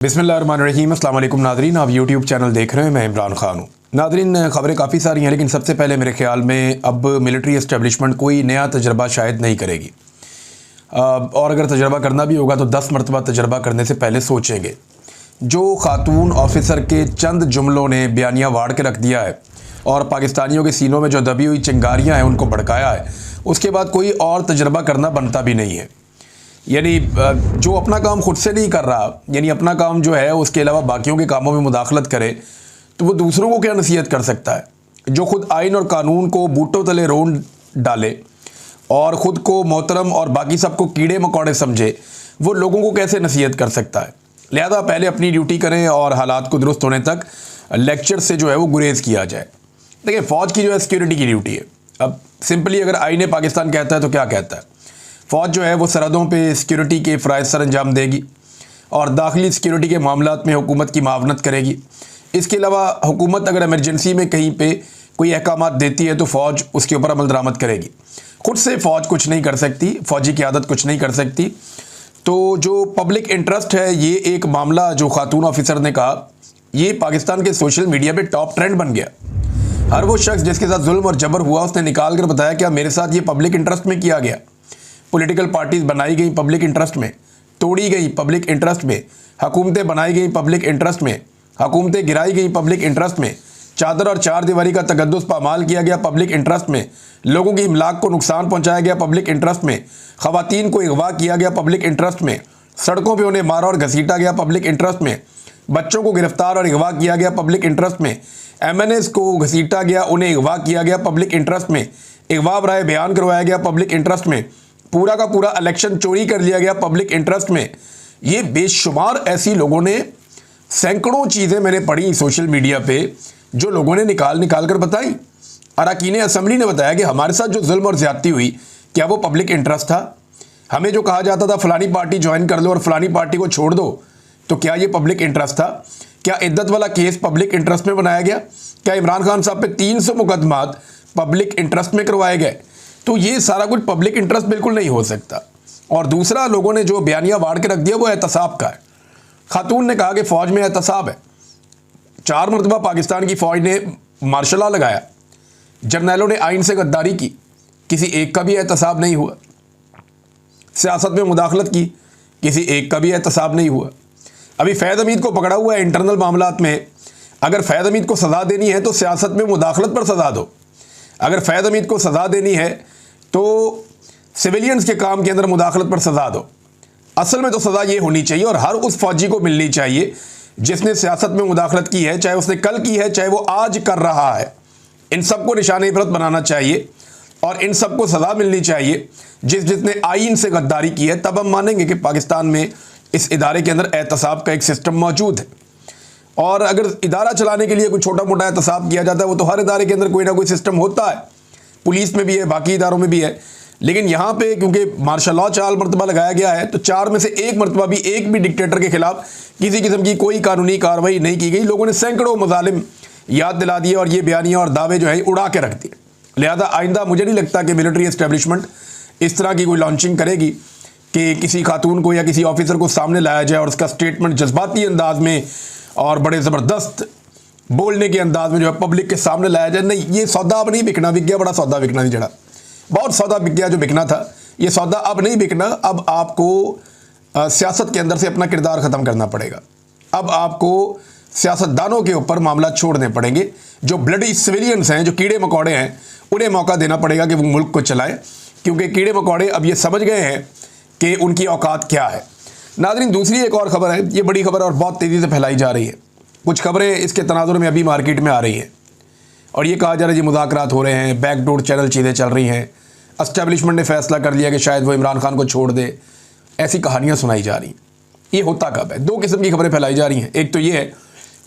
बिस्मिल्लाहिर्रहमानिर्रहीम। अस्सलाम वालेकुम नादरीन, आप यूट्यूब चैनल देख रहे हैं, मैं इमरान खान हूँ। नादरीन, खबरें काफ़ी सारी हैं, लेकिन सबसे पहले मेरे ख्याल में अब मिलिट्री इस्टेब्लिशमेंट कोई नया तजर्बा शायद नहीं करेगी, और अगर तजर्बा करना भी होगा तो 10 मरतबा तजर्बा करने से पहले सोचेंगे। जो खातून ऑफिसर के चंद जुमलों ने बयानिया वाड़ के रख दिया है और पाकिस्तानियों के सीनों में जो दबी हुई चिंगारियाँ हैं उनको भड़काया है, उसके बाद कोई और तजर्बा करना बनता भी नहीं है। यानी जो अपना काम खुद से नहीं कर रहा, यानी अपना काम जो है उसके अलावा बाकियों के कामों में मुदाखलत करे, तो वो दूसरों को क्या नसीहत कर सकता है। जो खुद आइन और कानून को बूटों तले रोन डाले और ख़ुद को मोहतरम और बाकी सबको कीड़े मकोड़े समझे, वो लोगों को कैसे नसीहत कर सकता है। लिहाजा पहले अपनी ड्यूटी करें और हालात को दुरुस्त होने तक लेक्चर से जो है वो गुरेज किया जाए। देखिए, फ़ौज की जो है सिक्योरिटी की ड्यूटी है। अब सिंपली अगर आईन पाकिस्तान कहता है तो क्या कहता है, फ़ौज जो है वो सरहदों पे सिक्योरिटी के फ़राइज़ सर अंजाम देगी और दाखिली सिक्योरिटी के मामलात में हुकूमत की मावनत करेगी। इसके अलावा हुकूमत अगर इमरजेंसी में कहीं पे कोई अहकामात देती है तो फ़ौज उसके ऊपर अमल दरामद करेगी। खुद से फ़ौज कुछ नहीं कर सकती, फ़ौजी क़यादत कुछ नहीं कर सकती। तो जो पब्लिक इंटरेस्ट है, ये एक मामला जो खातून ऑफिसर ने कहा, ये पाकिस्तान के सोशल मीडिया पर टॉप ट्रेंड बन गया। हर वो शख्स जिसके साथ जुल्म और जबर हुआ उसने निकाल कर बताया क्या मेरे साथ ये पब्लिक इंटरेस्ट में किया गया। पॉलिटिकल पार्टीज़ बनाई गई पब्लिक इंटरेस्ट में, तोड़ी गई पब्लिक इंटरेस्ट में, हुकूमतें बनाई गई पब्लिक इंटरेस्ट में, हुकूमतें गिराई गई पब्लिक इंटरेस्ट में, चादर और चार दीवारी का तकद्दुस पामाल किया गया पब्लिक इंटरेस्ट में, लोगों की इमलाक को नुकसान पहुंचाया गया पब्लिक इंटरेस्ट में, ख़वातीन को अगवा किया गया पब्लिक इंटरेस्ट में, सड़कों पर उन्हें मारा और घसीटा गया पब्लिक इंटरेस्ट में, बच्चों को गिरफ्तार और अगवा किया गया पब्लिक इंटरेस्ट में, MNAs को घसीटा गया, उन्हें अगवा किया गया पब्लिक इंटरेस्ट में, अगवा बराए बयान करवाया गया पब्लिक इंटरेस्ट में, पूरा का पूरा इलेक्शन चोरी कर लिया गया पब्लिक इंटरेस्ट में। ये बेशुमार ऐसी लोगों ने सैकड़ों चीज़ें मैंने पढ़ी सोशल मीडिया पे, जो लोगों ने निकाल कर बताई। अरकान असम्बली ने बताया कि हमारे साथ जो जुल्म और ज़्यादती हुई, क्या वो पब्लिक इंटरेस्ट था। हमें जो कहा जाता था फलानी पार्टी ज्वाइन कर लो और फलानी पार्टी को छोड़ दो, तो क्या ये पब्लिक इंटरेस्ट था। क्या इद्दत वाला केस पब्लिक इंटरेस्ट में बनाया गया। क्या इमरान खान साहब पे 300 मुकदमात पब्लिक इंटरेस्ट में करवाए गए। तो ये सारा कुछ पब्लिक इंटरेस्ट बिल्कुल नहीं हो सकता। और दूसरा, लोगों ने जो बयानिया वाड़ के रख दिया वो एहतसाब का है। खातून ने कहा कि फ़ौज में एहतसाब है। 4 मरतबा पाकिस्तान की फ़ौज ने मार्शल लॉ लगाया, जर्नैलों ने आइन से गद्दारी की, किसी एक का भी एहतसाब नहीं हुआ। सियासत में मुदाखलत की, किसी एक का भी एहतसाब नहीं हुआ। अभी फैज़ हमीद को पकड़ा हुआ है इंटरनल मामलात में। अगर फैज़ हमीद को सज़ा देनी है तो सियासत में मुदाखलत पर सज़ा दो। अगर फैज़ हमीद को सज़ा देनी है तो सिविलियंस के काम के अंदर मुदाखलत पर सज़ा दो। असल में तो सज़ा ये होनी चाहिए और हर उस फौजी को मिलनी चाहिए जिसने सियासत में मुदाखलत की है, चाहे उसने कल की है चाहे वो आज कर रहा है। इन सबको निशान इबरत बनाना चाहिए और इन सबको सज़ा मिलनी चाहिए जिसने आइन से गद्दारी की है। तब हम मानेंगे कि पाकिस्तान में इस इदारे के अंदर एहतसाब का एक सिस्टम मौजूद है। और अगर इदारा चलाने के लिए कोई छोटा मोटा एहतसाब किया जाता है, वो तो हर इदारे के अंदर कोई ना कोई सिस्टम होता है, पुलिस में भी है, बाकी इदारों में भी है। लेकिन यहाँ पे क्योंकि मार्शल लॉ 4 मरतबा लगाया गया है, तो 4 में से 1 मरतबा भी एक भी डिक्टेटर के खिलाफ किसी किस्म की कोई कानूनी कार्रवाई नहीं की गई। लोगों ने सैकड़ों मजालिम याद दिला दिए और ये बयानियाँ और दावे जो है उड़ा के रख दिए। लिहाजा आइंदा मुझे नहीं लगता कि मिलिट्री एस्टेब्लिशमेंट इस तरह की कोई लॉन्चिंग करेगी कि किसी खातून को या किसी ऑफिसर को सामने लाया जाए और उसका स्टेटमेंट जज्बाती अंदाज में और बड़े ज़बरदस्त बोलने के अंदाज में जो है पब्लिक के सामने लाया जाए। नहीं, ये सौदा अब नहीं बिकना, बिक गया, बड़ा सौदा बिकना नहीं जड़ा, बहुत सौदा बिक गया जो बिकना था। ये सौदा अब नहीं बिकना। अब आपको सियासत के अंदर से अपना किरदार ख़त्म करना पड़ेगा। अब आपको सियासतदानों के ऊपर मामला छोड़ने पड़ेंगे। जो ब्लडी सिविलियंस हैं, जो कीड़े मकोड़े हैं, उन्हें मौका देना पड़ेगा कि वो मुल्क को चलाएं, क्योंकि कीड़े मकोड़े अब ये समझ गए हैं कि उनकी औकात क्या है। नाज़रीन, दूसरी एक और ख़बर है, ये बड़ी ख़बर और बहुत तेज़ी से फैलाई जा रही है। कुछ ख़बरें इसके तनाजुर में अभी मार्केट में आ रही हैं और ये कहा जा रहा है जी मुज़ाकरात हो रहे हैं, बैकडोर चैनल चीज़ें चल रही हैं, एस्टेब्लिशमेंट ने फ़ैसला कर लिया कि शायद वो इमरान खान को छोड़ दे। ऐसी कहानियाँ सुनाई जा रही हैं। ये होता कब है? 2 किस्म की खबरें फैलाई जा रही हैं। एक तो ये है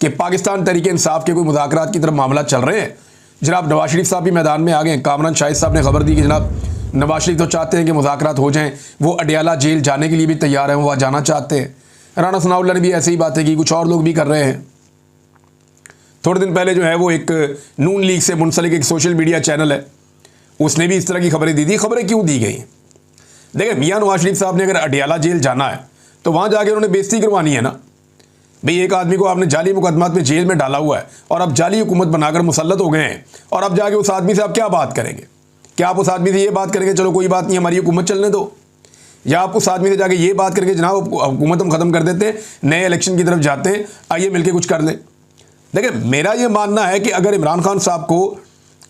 कि पाकिस्तान तहरीक-ए-इंसाफ के कोई मुज़ाकरात की तरफ मामला चल रहे हैं। जनाब नवाज शरीफ साहब भी मैदान में आ गए। कामरान शाहिद साहब ने खबर दी कि जनाब नवाज शरीफ तो चाहते हैं कि मुज़ाकरात हो जाएं, वो अडियाला जेल जाने के लिए भी तैयार हैं, वो वहाँ जाना चाहते हैं। राना सनाउल्लाह ने भी ऐसी ही बातें की, कुछ और लोग भी कर रहे हैं। थोड़े दिन पहले जो है वो एक नून लीग से मुंसलिक एक सोशल मीडिया चैनल है, उसने भी इस तरह की खबरें दी थी। खबरें क्यों दी गई? देखिए, मियाँ नवाज शरीफ साहब ने अगर अडियाला जेल जाना है तो वहाँ जाके उन्होंने बेइज्जती करवानी है ना। भाई एक आदमी को आपने जाली मुकदमात में जेल में डाला हुआ है और अब जाली हुकूमत बनाकर मुसल्लत हो गए हैं, और अब जाके उस आदमी से आप क्या बात करेंगे? क्या आप उस आदमी से ये बात करेंगे चलो कोई बात नहीं हमारी हुकूमत चलने दो, या आप उस आदमी से जाके ये बात करके जनाब हुकूमत हम ख़त्म कर देते हैं, नए इलेक्शन की तरफ जाते हैं, आइए मिलके कुछ कर लें? देखिए मेरा ये मानना है कि अगर इमरान खान साहब को,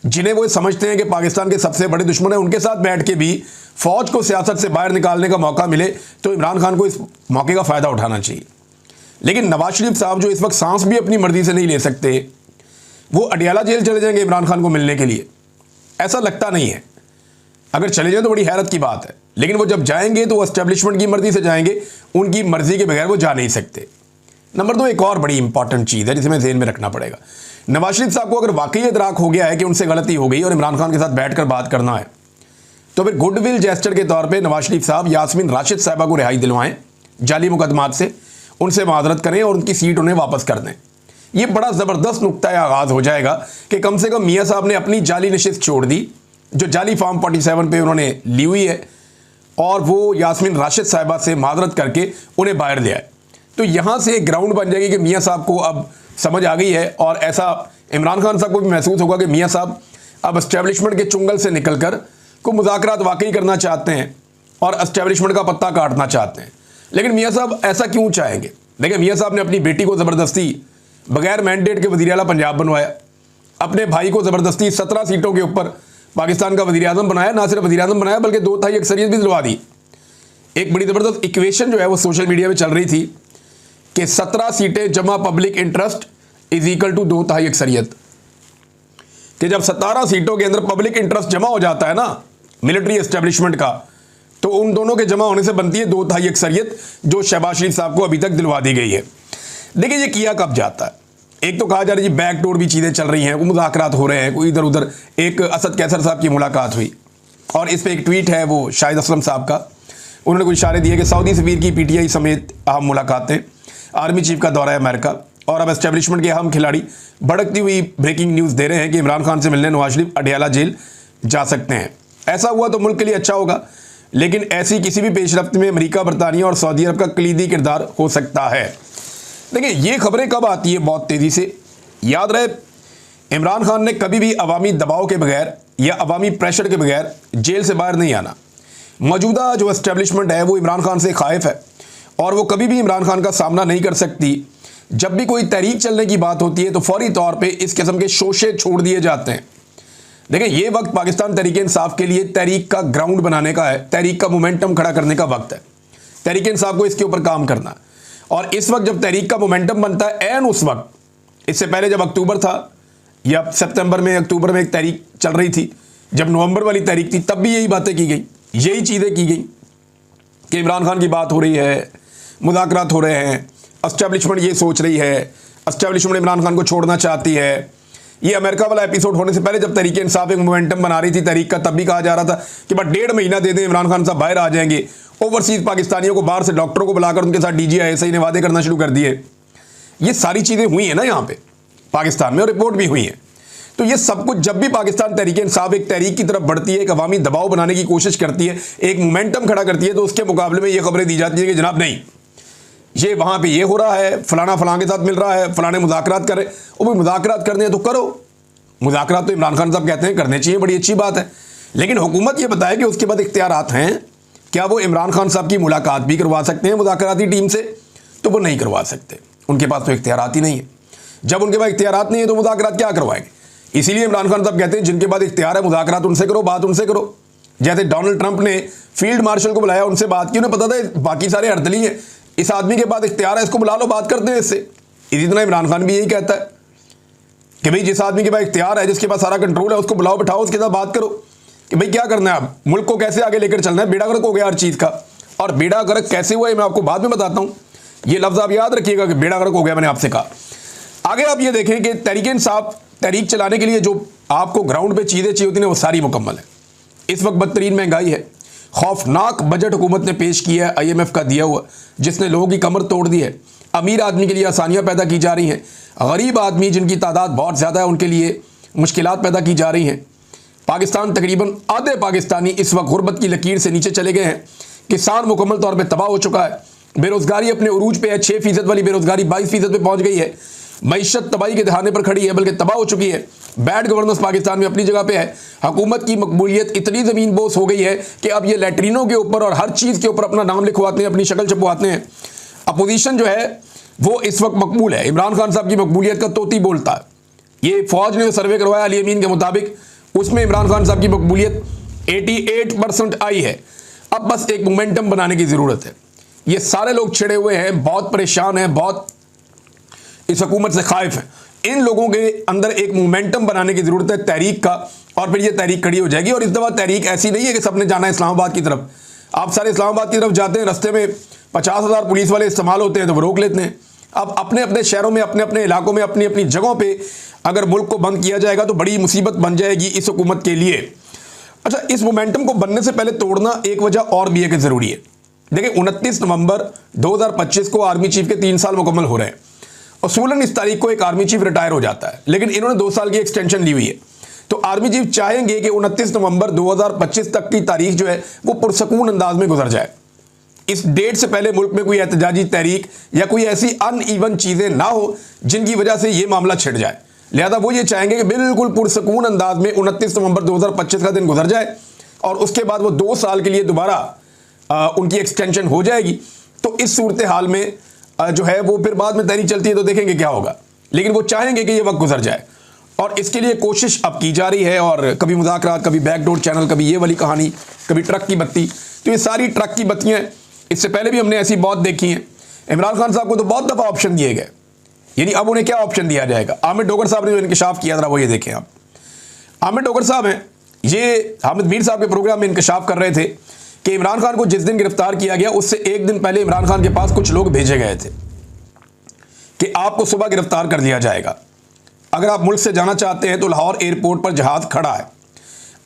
जिन्हें वो समझते हैं कि पाकिस्तान के सबसे बड़े दुश्मन है, उनके साथ बैठ के भी फ़ौज को सियासत से बाहर निकालने का मौका मिले तो इमरान खान को इस मौके का फ़ायदा उठाना चाहिए। लेकिन नवाज शरीफ साहब जो इस वक्त सांस भी अपनी मर्जी से नहीं ले सकते, वो अडियाला जेल चले जाएंगे इमरान खान को मिलने के लिए? ऐसा लगता नहीं है। अगर चले जाए तो बड़ी हैरत की बात है, लेकिन वो जब जाएंगे तो वो एस्टेब्लिशमेंट की मर्जी से जाएंगे, उनकी मर्जी के बगैर वो जा नहीं सकते। नंबर 2, एक और बड़ी इंपॉर्टेंट चीज़ है जिसे हमें ज़हन में रखना पड़ेगा। नवाज शरीफ साहब को अगर वाकई इदराक हो गया है कि उनसे गलती हो गई और इमरान खान के साथ बैठकर बात करना है, तो फिर गुडविल जेस्चर के तौर पे नवाज शरीफ साहब यास्मीन राशिद साहिबा को रिहाई दिलवाएं जाली मुकदमात से, उनसे माजरत करें और उनकी सीट उन्हें वापस कर दें। ये बड़ा ज़बरदस्त नुक्ता आगाज़ हो जाएगा कि कम से कम मियाँ साहब ने अपनी जाली नशिस्त छोड़ दी जो जाली फॉर्म 47 पे उन्होंने ली हुई है, और वो यास्मीन राशिद साहिबा से माजरत करके उन्हें बाहर ले आए। तो यहाँ से एक ग्राउंड बन जाएगी कि मियाँ साहब को अब समझ आ गई है, और ऐसा इमरान खान साहब को भी महसूस होगा कि मियाँ साहब अब एस्टेब्लिशमेंट के चुंगल से निकलकर को मुज़ाकरात वाकई करना चाहते हैं और एस्टेब्लिशमेंट का पत्ता काटना चाहते हैं। लेकिन मियाँ साहब ऐसा क्यों चाहेंगे? देखिए मियाँ साहब ने अपनी बेटी को ज़बरदस्ती बगैर मैंडेट के वज़ीर आला पंजाब बनवाया, अपने भाई को ज़बरदस्ती 17 सीटों के ऊपर पाकिस्तान का वज़ीर आज़म बनाया, ना सिर्फ वज़ीर आज़म बनाया बल्कि 2/3 अक्सरियत भी दिलवा दी। एक बड़ी ज़बरदस्त इक्वेशन जो है वो सोशल मीडिया में चल रही थी कि 17 सीटें जमा public interest is equal to 2/3 अक्सरियत, कि जब 17 सीटों के अंदर पब्लिक इंटरेस्ट जमा हो जाता है ना मिलिट्री एस्टेब्लिशमेंट का, तो उन दोनों के जमा होने से बनती है 2/3 अक्सरियत जो शहबाज शरीफ साहब को अभी तक दिलवा दी गई है। देखिए ये किया कब जाता है? एक तो कहा जा रहा है जी बैक डोर भी चीज़ें चल रही हैं, वो मुज़ाकरात हो रहे हैं, कोई इधर उधर। एक असद कैसर साहब की मुलाकात हुई और इस पर एक ट्वीट है वो शाहिद असलम साहब का, उन्होंने कुछ इशारे दिए कि सऊदी सफीर की PTI समेत अहम मुलाकातें, आर्मी चीफ का दौरा है अमेरिका, और अब एस्टेब्लिशमेंट के अहम खिलाड़ी भड़कती हुई ब्रेकिंग न्यूज़ दे रहे हैं कि इमरान खान से मिलने नवाज शरीफ अडियाला जेल जा सकते हैं। ऐसा हुआ तो मुल्क के लिए अच्छा होगा, लेकिन ऐसी किसी भी पेशरफ्त में अमेरिका, बरतानिया और सऊदी अरब का कलीदी किरदार हो सकता है। देखिए ये खबरें कब आती है बहुत तेज़ी से। याद रहे इमरान खान ने कभी भी अवामी दबाव के बगैर या अवामी प्रेशर के बगैर जेल से बाहर नहीं आना। मौजूदा जो एस्टेब्लिशमेंट है वो इमरान खान से खाइफ है और वो कभी भी इमरान खान का सामना नहीं कर सकती। जब भी कोई तहरीक चलने की बात होती है तो फौरी तौर पे इस किस्म के शोशे छोड़ दिए जाते हैं। देखिए ये वक्त पाकिस्तान तहरीक इंसाफ के लिए तहरीक का ग्राउंड बनाने का है, तहरीक का मोमेंटम खड़ा करने का वक्त है। तहरीक इंसाफ को इसके ऊपर काम करना, और इस वक्त जब तहरीक का मोमेंटम बनता है एन उस वक्त, इससे पहले जब अक्टूबर था या सितंबर में अक्टूबर में एक तहरीक चल रही थी, जब नवंबर वाली तहरीक थी, तब भी यही बातें की गई, यही चीज़ें की गई कि इमरान खान की बात हो रही है, मुज़ाकरात हो रहे हैं, एस्टेब्लिशमेंट ये सोच रही है, एस्टेब्लिशमेंट इमरान खान को छोड़ना चाहती है। ये अमेरिका वाला एपिसोड होने से पहले जब तहरीक इंसाफ एक मोमेंटम बना रही थी तहरीक का, तब भी कहा जा रहा था कि बस 1.5 महीना दे दें, इमरान खान साहब बाहर आ जाएंगे। ओवरसीज़ पाकिस्तानियों को बाहर से डॉक्टरों को बुलाकर उनके साथ DG ISI ने वादे करना शुरू कर दिए। ये सारी चीज़ें हुई हैं ना यहाँ पे पाकिस्तान में, और रिपोर्ट भी हुई हैं। तो ये सब कुछ जब भी पाकिस्तान तहरीक इंसाफ एक तहरीक की तरफ बढ़ती है, एक अवामी दबाव बनाने की कोशिश करती है, एक मोमेंटम खड़ा करती है, तो उसके मुकाबले में ये खबरें दी जाती है कि जनाब नहीं, ये वहाँ पे ये हो रहा है, फलाना फलां के साथ मिल रहा है, फलाने मुज़ाकरात कर रहे। वो भी मुज़ाकरात करने हैं तो करो, मुज़ाकरात तो इमरान खान साहब कहते हैं करने चाहिए, बड़ी अच्छी बात है। लेकिन हुकूमत ये बताए कि उसके बाद इख्तियारात हैं, क्या वो इमरान खान साहब की मुलाकात भी करवा सकते हैं मुज़ाकराती टीम से? तो वो नहीं करवा सकते, उनके पास तो इख्तियारात ही नहीं है। जब उनके पास इख्तियारात नहीं है तो मुज़ाकरात क्या करवाएंगे? इसीलिए इमरान खान साहब कहते हैं जिनके पास इख्तियार है मुज़ाकरात उनसे करो, बात उनसे करो। जैसे डोनाल्ड ट्रंप ने फील्ड मार्शल को बुलाया, उनसे बात की, उन्हें पता था बाकी सारे अर्दली हैं, इस आदमी के पास इख्तियार है, इसको बुला लो, बात करते हैं इससे। इसी तरह इमरान खान भी यही कहता है कि भाई जिस आदमी के पास इख्तियार है, जिसके पास सारा कंट्रोल है, उसको बुलाओ, बिठाओ, उसके साथ बात करो कि भाई क्या करना है, आप मुल्क को कैसे आगे लेकर चलना है। बेड़ा गर्क हो गया हर चीज़ का, और बेड़ा गर्क कैसे हुआ है मैं आपको बाद में बताता हूँ। ये लफ्ज़ आप याद रखिएगा कि बेड़ा गर्क हो गया, मैंने आपसे कहा। आगे आप ये देखें कि तहरीक इंसाफ तहरीक चलाने के लिए जो आपको ग्राउंड पे चीज़ें चाहिए होती हैं वो सारी मुकम्मल है। इस वक्त बदतरीन महंगाई है, खौफनाक बजट हुकूमत ने पेश किया है IMF का दिया हुआ, जिसने लोगों की कमर तोड़ दी है। अमीर आदमी के लिए आसानियाँ पैदा की जा रही हैं, गरीब आदमी जिनकी तादाद बहुत ज़्यादा है उनके लिए मुश्किलात पैदा की जा रही हैं। पाकिस्तान तकरीबन आधे पाकिस्तानी इस वक्त गुर्बत की लकीर से नीचे चले गए हैं। किसान मुकम्मल तौर पर तबाह हो चुका है, बेरोजगारी अपने उरूज पे है, 6% वाली बेरोजगारी 22% पे पहुंच गई है। मईशत तबाही के दहाने पर खड़ी है, बल्कि तबाह हो चुकी है। बैड गवर्नेंस पाकिस्तान में अपनी जगह पे है। हुकूमत की मकबूलियत इतनी ज़मीन बोस हो गई है कि अब ये लैट्रिनों के ऊपर और हर चीज़ के ऊपर अपना नाम लिखवाते हैं, अपनी शक्ल छपवाते हैं। अपोजिशन जो है वो इस वक्त मकबूल है। इमरान खान साहब की मकबूलियत का तोती बोलता है। ये फौज ने सर्वे करवाया अली अमीन के मुताबिक, उसमें इमरान खान साहब की मकबूलियत 88% आई है। अब बस एक मोमेंटम बनाने की ज़रूरत है। ये सारे लोग छिड़े हुए हैं, बहुत परेशान हैं, बहुत इस हुकूमत से खाइफ है। इन लोगों के अंदर एक मोमेंटम बनाने की ज़रूरत है तहरीक का, और फिर ये तहरीक खड़ी हो जाएगी। और इस दफ़ा तहरीक ऐसी नहीं है कि सबने जाना है इस्लामाबाद की तरफ। आप सारे इस्लामाबाद की तरफ जाते हैं, रास्ते में 50,000 पुलिस वाले इस्तेमाल होते हैं तो वो रोक लेते हैं। अब अपने अपने शहरों में, अपने अपने इलाकों में, अपनी अपनी जगहों पे अगर मुल्क को बंद किया जाएगा तो बड़ी मुसीबत बन जाएगी इस हुकूमत के लिए। अच्छा, इस मोमेंटम को बनने से पहले तोड़ना एक वजह और भी है कि ज़रूरी है। देखिए, 29 नवंबर 2025 को आर्मी चीफ के 3 साल मुकम्मल हो रहे हैं। असूलन इस तारीख को एक आर्मी चीफ रिटायर हो जाता है, लेकिन इन्होंने 2 साल की एक्सटेंशन ली हुई है। तो आर्मी चीफ चाहेंगे कि 29 नवंबर 2025 तक की तारीख जो है वो पुरसकून अंदाज में गुजर जाए। इस डेट से पहले मुल्क में कोई एहतजाजी तहरीक या कोई ऐसी अनइवन चीज़ें ना हो जिनकी वजह से ये मामला छिड़ जाए। लिहाजा वो ये चाहेंगे कि बिल्कुल पुरसकून अंदाज में 29 नवंबर 2025 का दिन गुजर जाए और उसके बाद वो 2 साल के लिए दोबारा उनकी एक्सटेंशन हो जाएगी। तो इस सूरत हाल में जो है वो फिर बाद में तहरीक चलती है तो देखेंगे क्या होगा, लेकिन वो चाहेंगे कि ये वक्त गुजर जाए और इसके लिए कोशिश अब की जा रही है। और कभी मुज़ाकरात, कभी बैकडोर चैनल, कभी ये वाली कहानी, कभी ट्रक की बत्ती। तो ये सारी ट्रक की बत्तियाँ इससे पहले भी हमने ऐसी बहुत देखी हैं। इमरान खान साहब को तो बहुत दफ़ा ऑप्शन दिए गए, यानी अब उन्हें क्या ऑप्शन दिया जाएगा। आमिर डोगर साहब ने जो इंकशाफ किया था वो ये देखें आप। आमिर डोगर साहब हैं, ये हामिद मीर साहब के प्रोग्राम में इंकशाफ कर रहे थे कि इमरान खान को जिस दिन गिरफ्तार किया गया उससे एक दिन पहले इमरान खान के पास कुछ लोग भेजे गए थे कि आपको सुबह गिरफ्तार कर लिया जाएगा। अगर आप मुल्क से जाना चाहते हैं तो लाहौर एयरपोर्ट पर जहाज़ खड़ा है,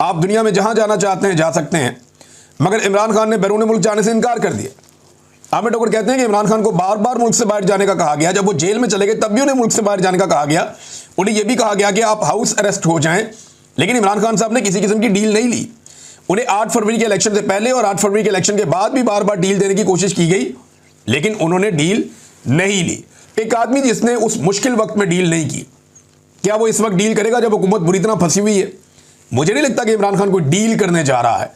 आप दुनिया में जहां जाना चाहते हैं जा सकते हैं। मगर इमरान खान ने बैरून मुल्क जाने से इनकार कर दिया। आमिर डोगर कहते हैं कि इमरान खान को बार बार मुल्क से बाहर जाने का कहा गया। जब वो जेल में चले गए तब भी उन्हें मुल्क से बाहर जाने का कहा गया। उन्हें यह भी कहा गया कि आप हाउस अरेस्ट हो जाएं, लेकिन इमरान खान साहब ने किसी किस्म की डील नहीं ली। उन्हें 8 फरवरी के इलेक्शन से पहले और 8 फरवरी के इलेक्शन के बाद भी बार बार डील देने की कोशिश की गई, लेकिन उन्होंने डील नहीं ली। एक आदमी जिसने उस मुश्किल वक्त में डील नहीं की, क्या वो इस वक्त डील करेगा जब हुकूमत बुरी तरह फंसी हुई है? मुझे नहीं लगता कि इमरान खान कोई डील करने जा रहा है।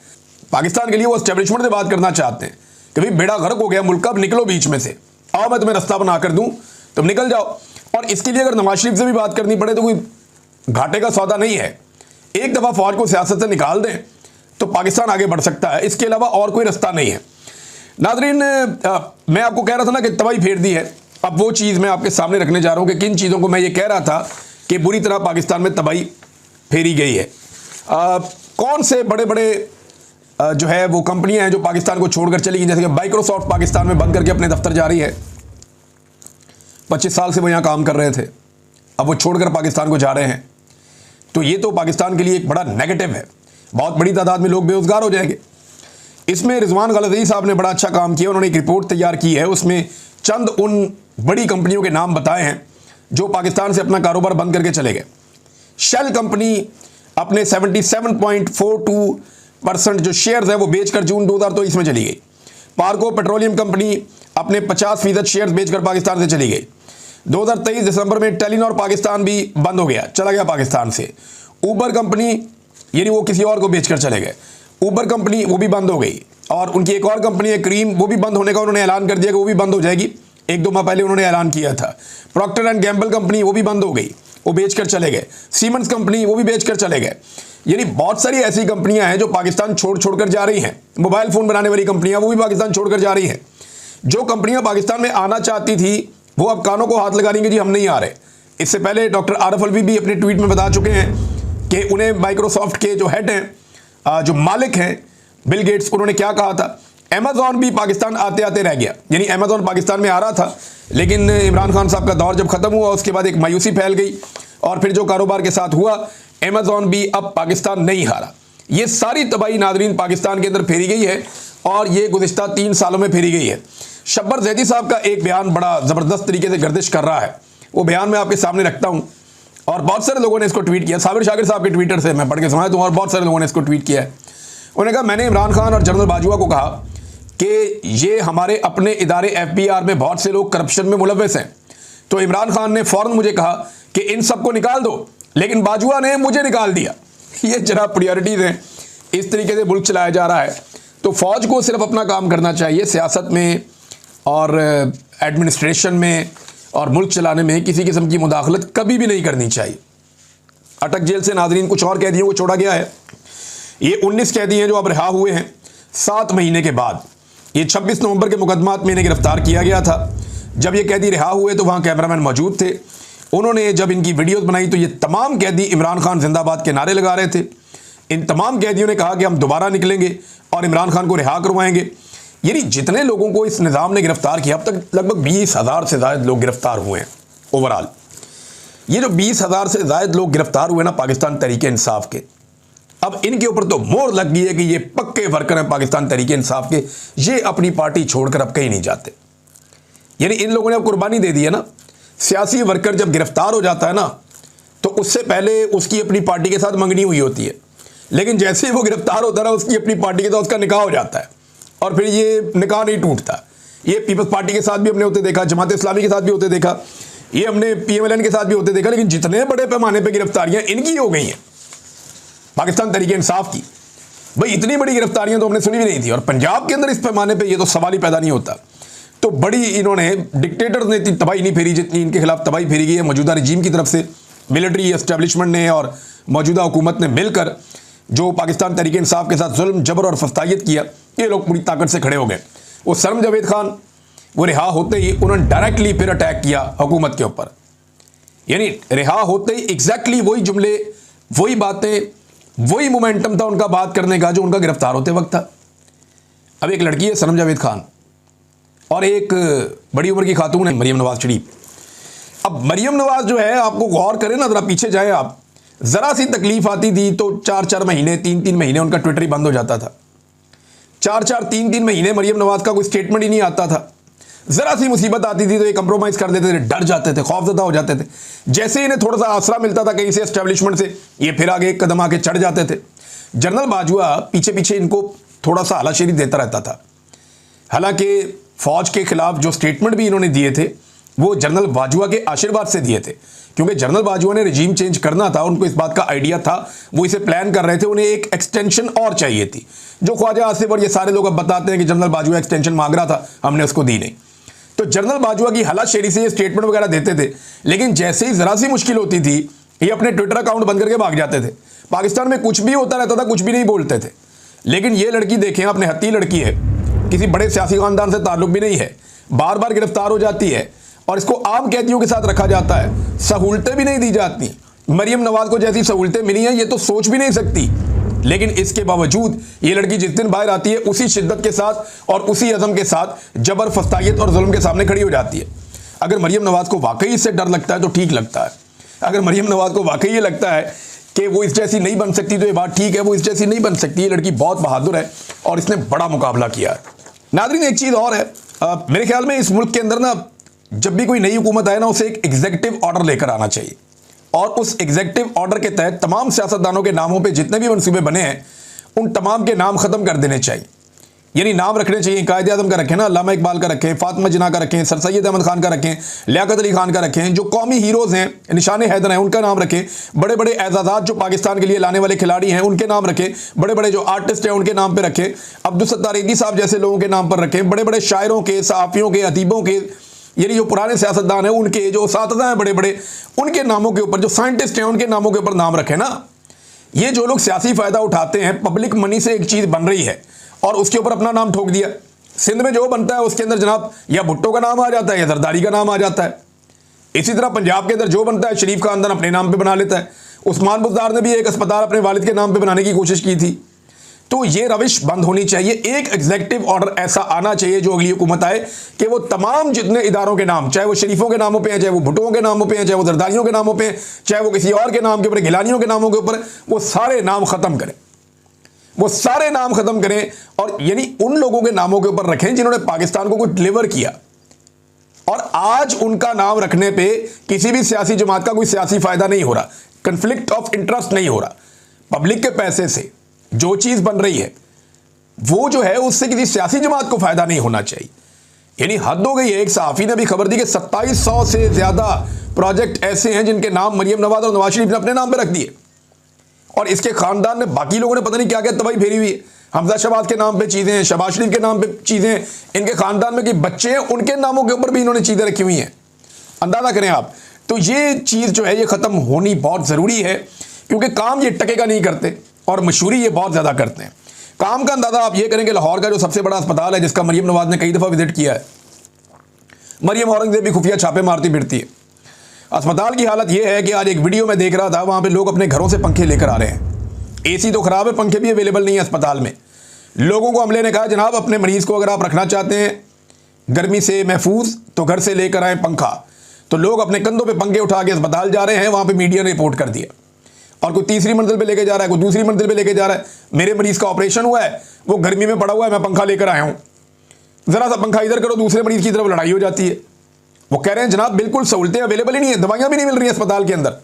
पाकिस्तान के लिए वो एस्टेब्लिशमेंट से बात करना चाहते हैं कि भाई बेड़ा गर्क हो गया मुल्क का, अब निकलो बीच में से, आओ मैं तुम्हें रास्ता बना कर दूं, तुम निकल जाओ। और इसके लिए अगर नवाज शरीफ से भी बात करनी पड़े तो कोई घाटे का सौदा नहीं है। एक दफ़ा फौज को सियासत से निकाल दें तो पाकिस्तान आगे बढ़ सकता है, इसके अलावा और कोई रास्ता नहीं है। नाज़रीन, मैं आपको कह रहा था ना कि तबाही फेर दी है। अब वो चीज़ मैं आपके सामने रखने जा रहा हूँ कि किन चीज़ों को मैं ये कह रहा था कि बुरी तरह पाकिस्तान में तबाही फेरी गई है। कौन से बड़े बड़े जो है वो कंपनियां हैं जो पाकिस्तान को छोड़कर चली गई, जैसे कि माइक्रोसॉफ्ट पाकिस्तान में बंद करके अपने दफ्तर जा रही है। 25 साल से वो यहाँ काम कर रहे थे, अब वो छोड़कर पाकिस्तान को जा रहे हैं। तो ये तो पाकिस्तान के लिए एक बड़ा नेगेटिव है। बहुत बड़ी तादाद में लोग बेरोजगार हो जाएंगे। इसमें रिजवान गलज़ई साहब ने बड़ा अच्छा काम किया। उन्होंने एक रिपोर्ट तैयार की है, उसमें चंद उन बड़ी कंपनियों के नाम बताए हैं जो पाकिस्तान से अपना कारोबार बंद करके चले गए। शेल कंपनी अपने 77.42% जो शेयर्स हैं वो बेचकर जून 2023 में चली गई। पार्को पेट्रोलियम कंपनी अपने 50% शेयर्स बेचकर पाकिस्तान से चली गई। 2023 दिसंबर में टेलीनॉर पाकिस्तान भी बंद हो गया, चला गया पाकिस्तान से। ऊबर कंपनी, यानी वो किसी और को बेचकर चले गए, ऊबर कंपनी वो भी बंद हो गई। और उनकी एक और कंपनी है क्रीम, वो भी बंद होने का उन्होंने ऐलान कर दिया कि वो भी बंद हो जाएगी। 1-2 माह पहले उन्होंने ऐलान किया था। प्रॉक्टर एंड गैम्बल कंपनी वो भी बंद हो गई, वो बेचकर चले गए। सीमेंस कंपनी वो भी बेचकर चले गए। यानी बहुत सारी ऐसी कंपनियां हैं जो पाकिस्तान छोड़कर जा रही हैं। मोबाइल फ़ोन बनाने वाली कंपनियां वो भी पाकिस्तान छोड़कर जा रही हैं। जो कंपनियां पाकिस्तान में आना चाहती थी वो अब कानों को हाथ लगा रही हैं कि जी हम नहीं आ रहे। इससे पहले डॉक्टर आरिफ अलवी भी अपने ट्वीट में बता चुके हैं कि उन्हें माइक्रोसॉफ्ट के जो हेड हैं, जो मालिक हैं बिल गेट्स, उन्होंने क्या कहा था। अमेज़ॉन भी पाकिस्तान आते आते रह गया, यानी अमेज़ॉन पाकिस्तान में आ रहा था, लेकिन इमरान खान साहब का दौर जब ख़त्म हुआ उसके बाद एक मायूसी फैल गई और फिर जो कारोबार के साथ हुआ, अमेज़ॉन भी अब पाकिस्तान नहीं हारा। ये सारी तबाही नाज़रीन पाकिस्तान के अंदर फेरी गई है और ये गुज़िश्ता 3 सालों में फेरी गई है। शब्बर ज़ैदी साहब का एक बयान बड़ा ज़बरदस्त तरीके से गर्दिश कर रहा है, वो बयान मैं आपके सामने रखता हूँ और बहुत सारे लोगों ने इसको ट्वीट किया। साबिर शाकिर साहब के ट्विटर से मैं पढ़ के सुनाया दूँ और बहुत सारे लोगों ने इसको ट्वीट किया है। उन्होंने कहा, मैंने इमरान खान और जनरल बाजवा को कहा कि ये हमारे अपने इदारे एफबीआर में बहुत से लोग करप्शन में मुलव्वस हैं। तो इमरान खान ने फौरन मुझे कहा कि इन सबको निकाल दो, लेकिन बाजुआ ने मुझे निकाल दिया। ये जरा प्रायोरिटीज हैं, इस तरीके से मुल्क चलाया जा रहा है। तो फौज को सिर्फ अपना काम करना चाहिए, सियासत में और एडमिनिस्ट्रेशन में और मुल्क चलाने में किसी किस्म की मुदाखलत कभी भी नहीं करनी चाहिए। अटक जेल से नाज़रीन कुछ और कैदियों को छोड़ा गया है। ये 19 कैदी हैं जो अब रिहा हुए हैं 7 महीने के बाद। ये 26 नवंबर के मुकदमात में इन्हें गिरफ्तार किया गया था। जब ये कैदी रिहा हुए तो वहाँ कैमरामैन मौजूद थे। उन्होंने जब इनकी वीडियोस बनाई तो ये तमाम कैदी इमरान खान जिंदाबाद के नारे लगा रहे थे। इन तमाम कैदियों ने कहा कि हम दोबारा निकलेंगे और इमरान खान को रिहा करवाएंगे। यानी जितने लोगों को इस निज़ाम ने गिरफ्तार किया, अब तक लगभग 20,000 से ज़्यादा लोग गिरफ्तार हुए हैं ओवरऑल। ये जो 20,000 से ज़्यादा लोग गिरफ्तार हुए ना पाकिस्तान तहरीके इंसाफ के, अब इनके ऊपर तो मोहर लग गई है कि ये पक्के वर्कर हैं पाकिस्तान तहरीके इंसाफ के, ये अपनी पार्टी छोड़कर अब कहीं नहीं जाते। यानी इन लोगों ने अब कुर्बानी दे दी है ना। सियासी वर्कर जब गिरफ्तार हो जाता है ना तो उससे पहले उसकी अपनी पार्टी के साथ मंगनी हुई होती है, लेकिन जैसे ही वो गिरफ्तार होता है ना उसकी अपनी पार्टी के साथ उसका निकाह हो जाता है और फिर ये निकाह नहीं टूटता। ये पीपल्स पार्टी के साथ भी हमने होते देखा, जमात इस्लामी के साथ भी होते देखा, ये हमने PMLN के साथ भी होते देखा। लेकिन जितने बड़े पैमाने पर गिरफ्तारियां इनकी हो गई हैं पाकिस्तान तहरीके इंसाफ की, भाई इतनी बड़ी गिरफ्तारियां तो हमने सुनी भी नहीं थी। और पंजाब के अंदर इस पैमाने पे ये तो सवाल ही पैदा नहीं होता। तो बड़ी इन्होंने डिक्टेटर्स ने इतनी तबाही नहीं फेरी जितनी इनके खिलाफ तबाही फेरी गई है मौजूदा रजीम की तरफ से। मिलिट्री एस्टेब्लिशमेंट ने और मौजूदा हुकूमत ने मिलकर जो पाकिस्तान तहरीके इंसाफ के साथ जुल्म जबर और फस्तायत किया, ये लोग पूरी ताकत से खड़े हो गए। वो सरम जावेद खान वो रिहा होते ही उन्होंने डायरेक्टली फिर अटैक किया हुकूमत के ऊपर। यानी रिहा होते ही एग्जैक्टली वही जुमले, वही बातें, वही मोमेंटम था उनका बात करने का जो उनका गिरफ्तार होते वक्त था। अब एक लड़की है सरम जावेद खान और एक बड़ी उम्र की खातून है मरियम नवाज शरीफ। अब मरियम नवाज जो है, आपको गौर करें ना, जरा पीछे जाए आप, जरा सी तकलीफ आती थी तो 4-4 महीने 3-3 महीने उनका ट्विटर ही बंद हो जाता था। 4-4 3-3 महीने मरियम नवाज का कोई स्टेटमेंट ही नहीं आता था। जरा सी मुसीबत आती थी तो ये कंप्रोमाइज कर देते थे, डर जाते थे, खौफजदा हो जाते थे। जैसे इन्हें थोड़ा सा आसरा मिलता था कहीं से एस्टेब्लिशमेंट से, ये फिर आगे एक कदम आके चढ़ जाते थे। जनरल बाजुआ पीछे पीछे इनको थोड़ा सा हलाशेरी देता रहता था। हालांकि फौज के खिलाफ जो स्टेटमेंट भी इन्होंने दिए थे वो जनरल बाजुआ के आशीर्वाद से दिए थे, क्योंकि जनरल बाजुआ ने रजीम चेंज करना था, उनको इस बात का आइडिया था, वो इसे प्लान कर रहे थे, उन्हें एक एक्सटेंशन और चाहिए थी। जो ख्वाजा आसिफ और ये सारे लोग अब बताते हैं कि जनरल बाजुआ एक्सटेंशन मांग रहा था, हमने उसको दी नहीं। तो जनरल बाजुआ की हलाशेरी से ये स्टेटमेंट वगैरह देते थे, लेकिन जैसे ही जरा सी मुश्किल होती थी ये अपने ट्विटर अकाउंट बंद करके भाग जाते थे। पाकिस्तान में कुछ भी होता रहता था, कुछ भी नहीं बोलते थे। लेकिन ये लड़की देखें, अपने हत्ती लड़की है, किसी बड़े सियासी खानदान से ताल्लुक भी नहीं है, बार बार गिरफ्तार हो जाती है और इसको आम कैदियों के साथ रखा जाता है, सहूलतें भी नहीं दी जाती। मरियम नवाज को जैसी सहूलतें मिली हैं ये तो सोच भी नहीं सकती। लेकिन इसके बावजूद ये लड़की जिस दिन बाहर आती है उसी शिद्दत के साथ और उसी अज़म के साथ जबर, फस्तायत और जुल्म के सामने खड़ी हो जाती है। अगर मरियम नवाज को वाकई इससे डर लगता है तो ठीक लगता है। अगर मरियम नवाज को वाकई ये लगता है कि वो इस जैसी नहीं बन सकती तो ये बात ठीक है, वो इस जैसी नहीं बन सकती। ये लड़की बहुत बहादुर है और इसने बड़ा मुकाबला किया है। नाज़रीन एक चीज़ और है, मेरे ख्याल में इस मुल्क के अंदर ना जब भी कोई नई हुकूमत आए ना उसे एक एग्जीक्यूटिव ऑर्डर लेकर आना चाहिए और उस एग्जीक्यूटिव ऑर्डर के तहत तमाम सियासतदानों के नामों पे जितने भी मनसूबे बने हैं उन तमाम के नाम ख़त्म कर देने चाहिए। यानी नाम रखने चाहिए, कायदे आज़म का रखें ना, अल्लामा इकबाल का रखें, फातिमा जिन्ना का रखें, सर सैयद अहमद खान का रखें, लियाकत अली खान का रखें, जो कौमी हीरोज़ हैं, निशान हैदर हैं, उनका नाम रखें, बड़े बड़े एजाज़ात जो पाकिस्तान के लिए लाने वाले खिलाड़ी हैं उनके नाम रखें, बड़े बड़े जो आर्टिस्ट हैं उनके नाम पर रखें, अब्दुल सत्तार ईदी साहब जैसे लोगों के नाम पर रखें, बड़े बड़े शायरों के, सहाफ़ियों के, अदीबों के, यानी जो पुराने सियासतदान हैं उनके, जो उस्ताद हैं बड़े बड़े, उनके नामों के ऊपर, जो साइंटिस्ट हैं उनके नामों के ऊपर नाम रखें ना। ये जो लोग सियासी फ़ायदा उठाते हैं, पब्लिक मनी से एक चीज़ बन रही है और उसके ऊपर अपना नाम ठोक दिया। सिंध में जो बनता है उसके अंदर जनाब या भुट्टो का नाम आ जाता है या जरदारी का नाम आ जाता है। इसी तरह पंजाब के अंदर जो बनता है शरीफ खानदान अपने नाम पे बना लेता है। उस्मान बुज़दार ने भी एक अस्पताल अपने वालिद के नाम पे बनाने की कोशिश की थी। तो ये रविश बंद होनी चाहिए। एक एग्जीक्यूटिव ऑर्डर ऐसा आना चाहिए जो अगली हुकूमत आए कि वो तमाम जितने इदारों के नाम, चाहे वो शरीफों के नामों पे हैं, चाहे वो भुट्टों के नामों पे हैं, चाहे वो जरदारियों के नामों पे हैं, चाहे वो किसी और के नाम के ऊपर, गिलानियों के नामों के ऊपर, वो सारे नाम ख़त्म करें, वो सारे नाम ख़त्म करें और यानी उन लोगों के नामों के ऊपर रखें जिन्होंने पाकिस्तान को कुछ डिलीवर किया। और आज उनका नाम रखने पे किसी भी सियासी जमात का कोई सियासी फ़ायदा नहीं हो रहा, कन्फ्लिक्ट ऑफ इंटरेस्ट नहीं हो रहा। पब्लिक के पैसे से जो चीज़ बन रही है वो जो है उससे किसी सियासी जमात को फायदा नहीं होना चाहिए। यानी हद हो गई है। एक सहाफ़ी ने भी खबर दी कि 2700 से ज्यादा प्रोजेक्ट ऐसे हैं जिनके नाम मरियम नवाज और नवाज शरीफ ने अपने नाम पे रख दिए, और इसके खानदान में बाकी लोगों ने पता नहीं क्या क्या तबाही फेरी हुई है। हमजा शहबाज के नाम पे चीजें, शहबाज शरीफ के नाम पे चीजें, इनके खानदान में कि बच्चे हैं उनके नामों के ऊपर भी इन्होंने चीजें रखी हुई हैं। अंदाजा करें आप। तो ये चीज जो है ये खत्म होनी बहुत जरूरी है, क्योंकि काम ये टकेगा नहीं करते और मशहूरी ये बहुत ज्यादा करते हैं। काम का अंदाजा आप ये करेंगे, लाहौर का जो सबसे बड़ा अस्पताल है जिसका मरियम नवाज ने कई दफा विजिट किया है, मरियम औरंगजेब भी खुफिया छापे मारती फिरती है। अस्पताल की हालत यह है कि आज एक वीडियो में देख रहा था, वहां पे लोग अपने घरों से पंखे लेकर आ रहे हैं। एसी तो खराब है, पंखे भी अवेलेबल नहीं है अस्पताल में। लोगों को अमले ने कहा जनाब अपने मरीज को अगर आप रखना चाहते हैं गर्मी से महफूज तो घर से लेकर आए पंखा। तो लोग अपने कंधों पे पंखे उठा के अस्पताल जा रहे हैं, वहां पे मीडिया ने रिपोर्ट कर दिया। और कोई तीसरी मंजिल पे लेके जा रहा है, कोई दूसरी मंजिल पे लेके जा रहा है। मेरे मरीज का ऑपरेशन हुआ है, वो गर्मी में पड़ा हुआ है, मैं पंखा लेकर आया हूं, जरा सा पंखा इधर करो, दूसरे मरीज की तरफ लड़ाई हो जाती है। वो कह रहे हैं जनाब बिल्कुल सहूलतें अवेलेबल ही नहीं है, दवाइयां भी नहीं मिल रही है अस्पताल के अंदर।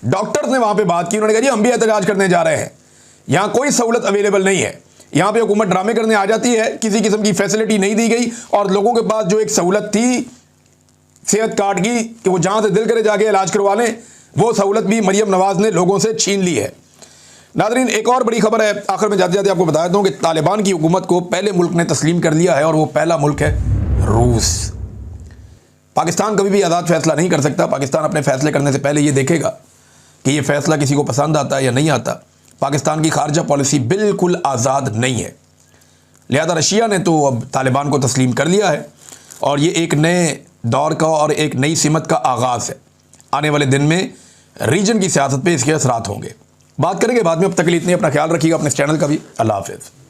डॉक्टर्स ने वहां पे बात की, उन्होंने कहा जी हम भी एहतजाज करने जा रहे हैं, यहां कोई सहूलत अवेलेबल नहीं है। यहां पे हुकूमत ड्रामे करने आ जाती है, किसी किस्म की फैसिलिटी नहीं दी गई, और लोगों के पास जो एक सहूलत थी सेहत कार्ड की कि वो जहां से दिल करे जाके इलाज करवा लें, वो सहूलत भी मरियम नवाज ने लोगों से छीन ली है। नादरीन एक और बड़ी खबर है, आखिर में जाते जाते आपको बता देता हूं कि तालिबान की हुकूमत को पहले मुल्क ने तस्लीम कर लिया है, और वो पहला मुल्क है रूस। पाकिस्तान कभी भी आज़ाद फैसला नहीं कर सकता। पाकिस्तान अपने फैसले करने से पहले ये देखेगा कि ये फैसला किसी को पसंद आता है या नहीं आता। पाकिस्तान की खारजा पॉलिसी बिल्कुल आज़ाद नहीं है, लिहाजा रशिया ने तो अब तालिबान को तस्लीम कर लिया है, और ये एक नए दौर का और एक नई सिमत का आगाज़ है। आने वाले दिन में रीजन की सियासत पे इसके असरात होंगे। बात करेंगे बाद में, अब तक के लिए इतनी। अपना ख्याल रखिएगा, अपने चैनल का भी। अल्लाह हाफिज़।